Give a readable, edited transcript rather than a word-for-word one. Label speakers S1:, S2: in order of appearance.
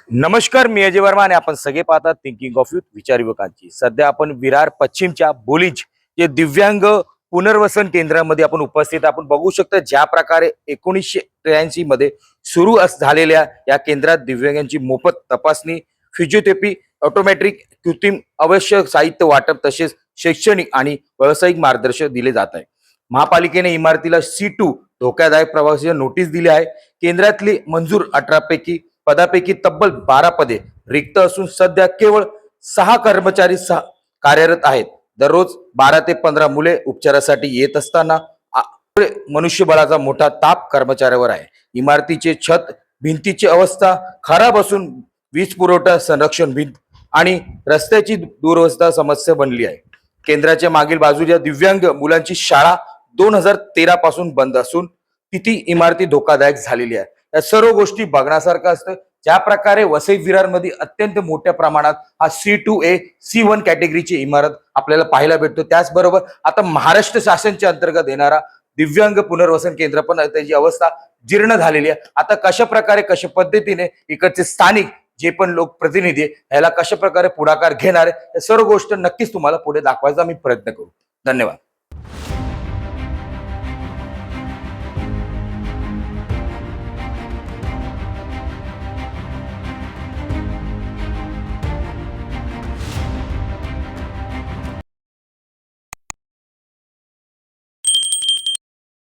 S1: नमस्कार, मी अजय वर्मा आणि आपण सगळे पाहतात थिंकिंग ऑफ यूथ विचार युवकांची। सध्या आपण विरार पश्चिमच्या बोलीज जे दिव्यांग पुनर्वसन केंद्रामध्ये आपण उपस्थित आपण बघू शकता ज्या प्रकारे 1983 मध्ये सुरू झालेल्या या केंद्रात दिव्यांगांची मोफत तपासणी, फिजिओथेरपी, ऑटोमॅट्रिक कृत्रिम आवश्यक साहित्य वाटप तसेच शैक्षणिक आणि व्यावसायिक मार्गदर्शन दिले जात आहे। महापालिकेने इमारतीला C2 धोकादायक प्रवासी नोटीस दिली आहे। केंद्रातली मंजूर 18 पदापैकी तब्बल 12 पदे रिक्त असून सध्या केवळ 6 कर्मचारी कार्यरत आहेत। दररोज 12 ते 15 मुले उपचारासाठी येत असताना मनुष्यबळाचा मोठा ताप कर्मचाऱ्यावर आहे। इमारतीचे छत भिंतीची अवस्था खराब असून वीज पुरवठा संरक्षण भिंत आणि रस्त्याची दुरवस्था समस्या बनली आहे। केंद्राच्या मागील बाजूला दिव्यांग मुलांची शाळा 2013 पासून बंद असून तिथी इमारती धोकादायक झालेली आहे। या सर्व गोष्टी बघण्यासारखं असतं। ज्या प्रकारे वसई विरार मध्ये अत्यंत मोठ्या प्रमाणात हा C2A C1 कॅटेगरीची इमारत आपल्याला पाहायला भेटतो, त्याचबरोबर आता महाराष्ट्र शासनच्या अंतर्गत येणारा दिव्यांग पुनर्वसन केंद्र पण त्याची अवस्था जीर्ण झालेली आहे। आता कशा पद्धतीने इकडचे स्थानिक जे पण लोक प्रतिनिधी याला कशा प्रकारे पुढाकार घेणार आहे, सर्व गोष्ट नक्कीच तुम्हाला पुढे दाखवायचा मी प्रयत्न करू। धन्यवाद।